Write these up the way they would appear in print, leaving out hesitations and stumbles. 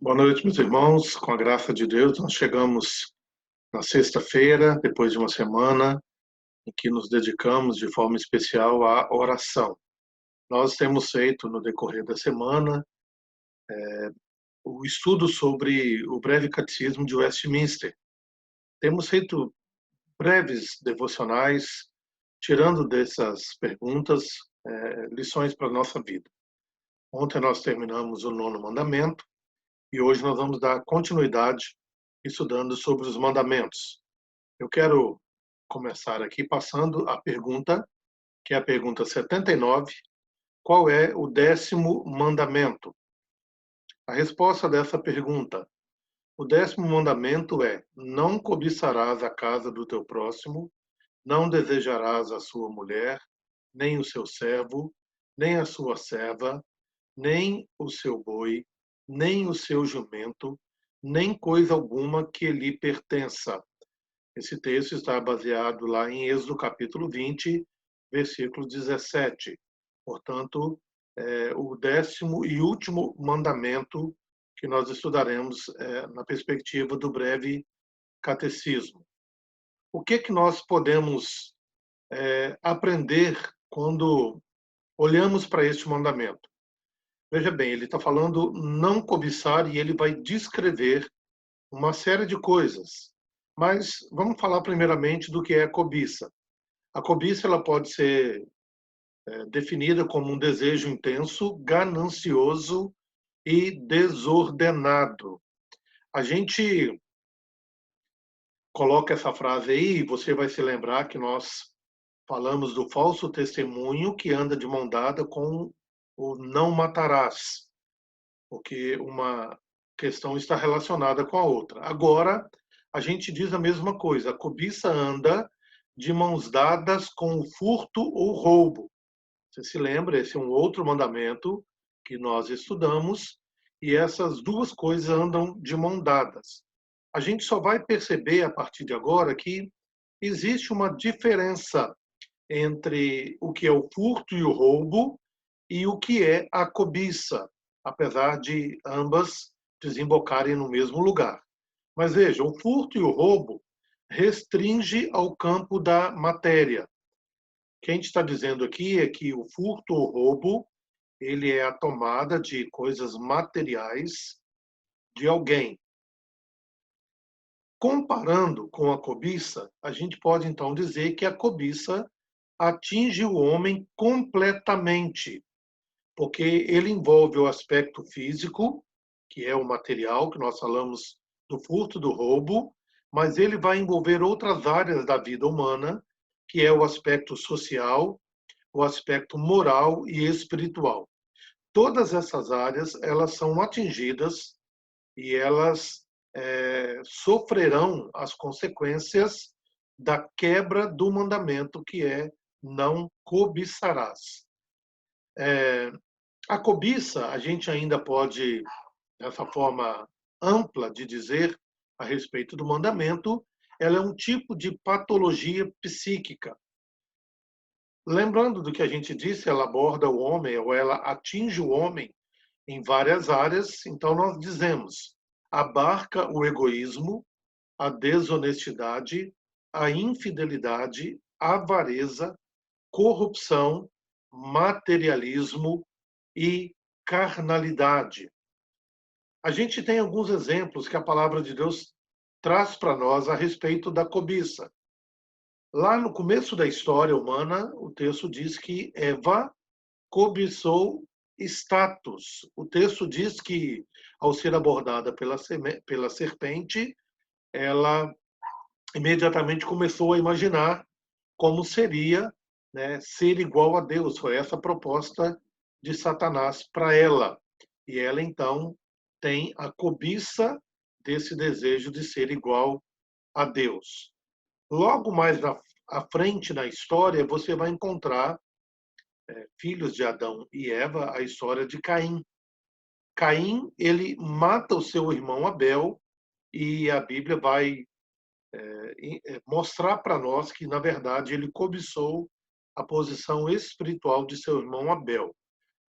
Boa noite, meus irmãos. Com a graça de Deus, nós chegamos na sexta-feira, depois de uma semana em que nos dedicamos de forma especial à oração. Nós temos feito, no decorrer da semana, o estudo sobre o breve catecismo de Westminster. Temos feito breves devocionais, tirando dessas perguntas lições para a nossa vida. Ontem nós terminamos o nono mandamento e hoje nós vamos dar continuidade estudando sobre os mandamentos. Eu quero começar aqui passando a pergunta, que é a pergunta 79. Qual é o 10º mandamento? A resposta dessa pergunta: o 10º mandamento é: não cobiçarás a casa do teu próximo, não desejarás a sua mulher, nem o seu servo, nem a sua serva, nem o seu boi, nem o seu jumento, nem coisa alguma que lhe pertença. Esse texto está baseado lá em Êxodo capítulo 20, versículo 17. Portanto, o 10º e último mandamento que nós estudaremos na perspectiva do breve catecismo. O que nós podemos aprender quando olhamos para este mandamento? Veja bem, ele está falando não cobiçar e ele vai descrever uma série de coisas. Mas vamos falar primeiramente do que é a cobiça. A cobiça ela pode ser definida como um desejo intenso, ganancioso e desordenado. A gente coloca essa frase aí e você vai se lembrar que nós falamos do falso testemunho que anda de mão dada com o não matarás, porque uma questão está relacionada com a outra. Agora, a gente diz a mesma coisa, a cobiça anda de mãos dadas com o furto ou roubo. Você se lembra, esse é um outro mandamento que nós estudamos, e essas duas coisas andam de mão dadas. A gente só vai perceber a partir de agora que existe uma diferença entre o que é o furto e o roubo e o que é a cobiça, apesar de ambas desembocarem no mesmo lugar. Mas veja, o furto e o roubo restringe ao campo da matéria. O que a gente está dizendo aqui é que o furto ou roubo ele é a tomada de coisas materiais de alguém. Comparando com a cobiça, a gente pode então dizer que a cobiça atinge o homem completamente, porque ele envolve o aspecto físico, que é o material que nós falamos do furto, do roubo, mas ele vai envolver outras áreas da vida humana, que é o aspecto social, o aspecto moral e espiritual. Todas essas áreas elas são atingidas e elas sofrerão as consequências da quebra do mandamento que é não cobiçarás. A cobiça, a gente ainda pode, dessa forma ampla de dizer a respeito do mandamento, ela é um tipo de patologia psíquica. Lembrando do que a gente disse, ela aborda o homem, ou ela atinge o homem em várias áreas, então nós dizemos, abarca o egoísmo, a desonestidade, a infidelidade, a avareza, corrupção, materialismo e carnalidade. A gente tem alguns exemplos que a palavra de Deus traz para nós a respeito da cobiça. Lá no começo da história humana, o texto diz que Eva cobiçou status. O texto diz que, ao ser abordada pela serpente, ela imediatamente começou a imaginar como seria, né, ser igual a Deus. Foi essa a proposta de Satanás para ela. E ela, então, tem a cobiça desse desejo de ser igual a Deus. Logo mais à frente na história, você vai encontrar filhos de Adão e Eva, a história de Caim. Caim, ele mata o seu irmão Abel e a Bíblia vai mostrar para nós que, na verdade, ele cobiçou a posição espiritual de seu irmão Abel.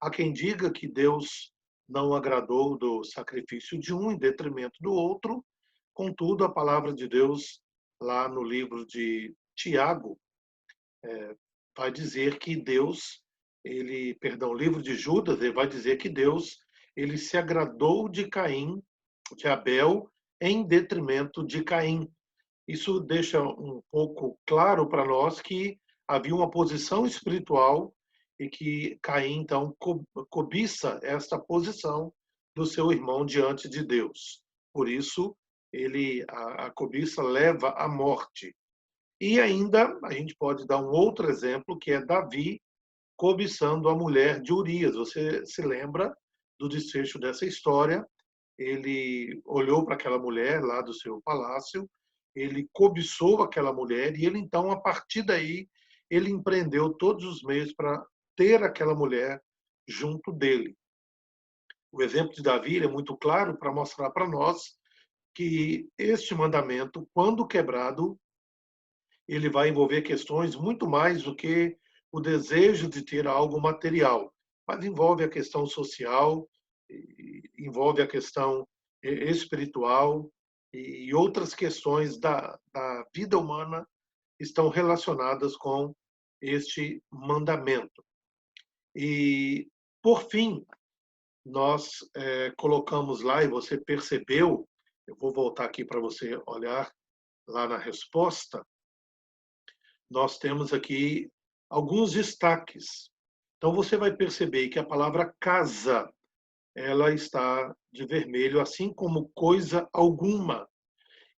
Há quem diga que Deus não agradou do sacrifício de um em detrimento do outro. Contudo, a palavra de Deus, lá no livro de Tiago, vai dizer que Deus, perdão, o livro de Judas, ele vai dizer que Deus, ele se agradou de Caim, de Abel, em detrimento de Caim. Isso deixa um pouco claro para nós que havia uma posição espiritual e que Caim, então, cobiça esta posição do seu irmão diante de Deus. Por isso, a cobiça leva à morte. E ainda a gente pode dar um outro exemplo, que é Davi cobiçando a mulher de Urias. Você se lembra do desfecho dessa história? Ele olhou para aquela mulher lá do seu palácio, ele cobiçou aquela mulher e ele então, a partir daí, ele empreendeu todos os meios para ter aquela mulher junto dele. O exemplo de Davi é muito claro para mostrar para nós que este mandamento, quando quebrado, ele vai envolver questões muito mais do que o desejo de ter algo material, mas envolve a questão social, envolve a questão espiritual e outras questões da vida humana estão relacionadas com este mandamento. E, por fim, nós colocamos lá, e você percebeu, eu vou voltar aqui para você olhar lá na resposta, nós temos aqui alguns destaques. Então você vai perceber que a palavra casa, ela está de vermelho, assim como coisa alguma.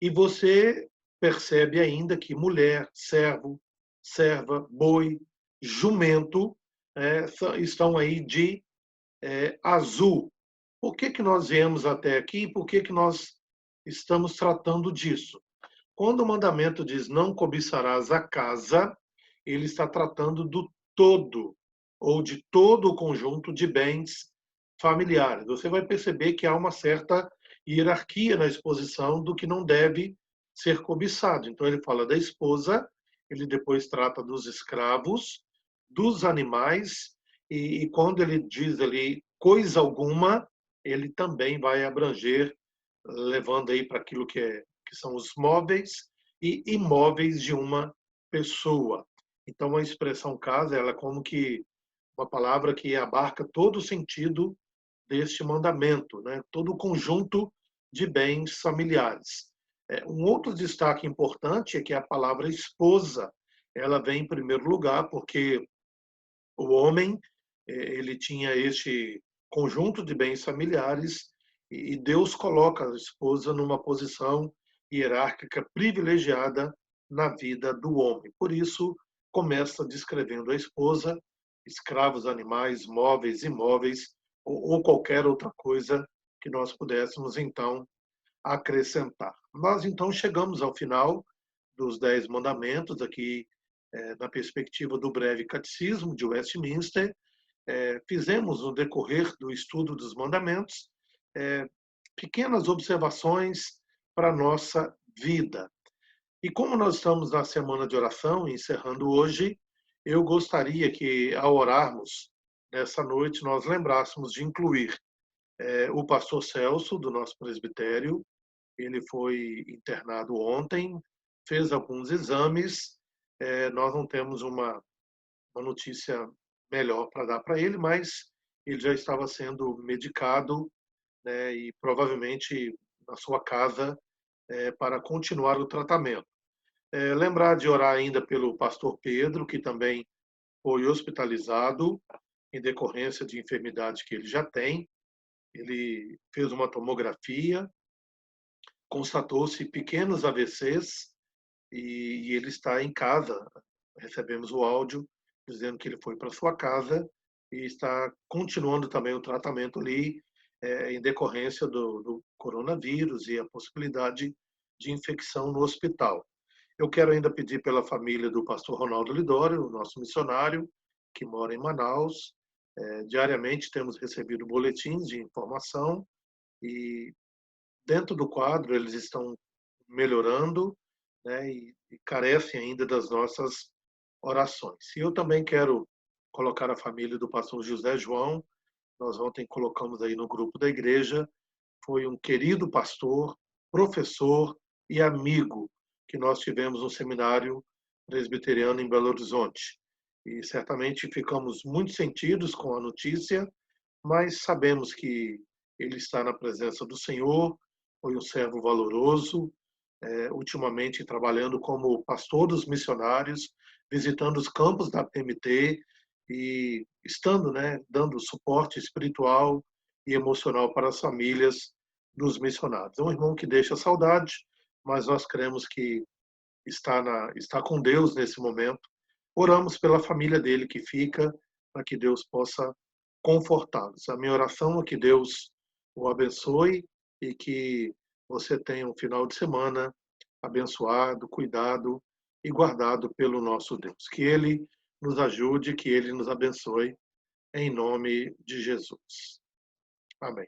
E você percebe ainda que mulher, servo, serva, boi, jumento estão aí de azul. Por que nós viemos até aqui? Por que nós estamos tratando disso? Quando o mandamento diz não cobiçarás a casa, ele está tratando do todo, ou de todo o conjunto de bens familiares. Você vai perceber que há uma certa hierarquia na exposição do que não deve ser cobiçado. Então, ele fala da esposa, ele depois trata dos escravos, dos animais, e quando ele diz ali coisa alguma, ele também vai abranger, levando aí para aquilo que são os móveis e imóveis de uma pessoa. Então, a expressão casa, ela é como que uma palavra que abarca todo o sentido deste mandamento, né? Todo o conjunto de bens familiares. Um outro destaque importante é que a palavra esposa, ela vem em primeiro lugar porque o homem, ele tinha este conjunto de bens familiares e Deus coloca a esposa numa posição hierárquica privilegiada na vida do homem. Por isso, começa descrevendo a esposa, escravos, animais, móveis, imóveis ou qualquer outra coisa que nós pudéssemos, então, acrescentar. Nós, então, chegamos ao final dos 10 mandamentos, aqui na perspectiva do breve catecismo de Westminster. Fizemos, no decorrer do estudo dos mandamentos, pequenas observações para a nossa vida. E como nós estamos na semana de oração, encerrando hoje, eu gostaria que, ao orarmos nessa noite, nós lembrássemos de incluir o pastor Celso, do nosso presbitério. Ele foi internado ontem, fez alguns exames. Nós não temos uma notícia melhor para dar para ele, mas ele já estava sendo medicado, né, e provavelmente na sua casa para continuar o tratamento. Lembrar de orar ainda pelo pastor Pedro, que também foi hospitalizado em decorrência de enfermidade que ele já tem. Ele fez uma tomografia, constatou-se pequenos AVCs e ele está em casa. Recebemos o áudio dizendo que ele foi para sua casa e está continuando também o tratamento ali em decorrência do coronavírus e a possibilidade de infecção no hospital. Eu quero ainda pedir pela família do pastor Ronaldo Lidório, o nosso missionário, que mora em Manaus. Diariamente temos recebido boletins de informação e dentro do quadro eles estão melhorando, né, e carecem ainda das nossas orações. E eu também quero colocar a família do pastor José João, nós ontem colocamos aí no grupo da igreja, foi um querido pastor, professor e amigo que nós tivemos no seminário presbiteriano em Belo Horizonte. E certamente ficamos muito sentidos com a notícia, mas sabemos que ele está na presença do Senhor, foi um servo valoroso, ultimamente trabalhando como pastor dos missionários, visitando os campos da PMT e estando, né, dando suporte espiritual e emocional para as famílias dos missionários. É um irmão que deixa saudade, mas nós cremos que está com Deus nesse momento. Oramos pela família dele que fica, para que Deus possa confortá-los. A minha oração é que Deus o abençoe e que você tenha um final de semana abençoado, cuidado e guardado pelo nosso Deus. Que Ele nos ajude, que Ele nos abençoe, em nome de Jesus. Amém.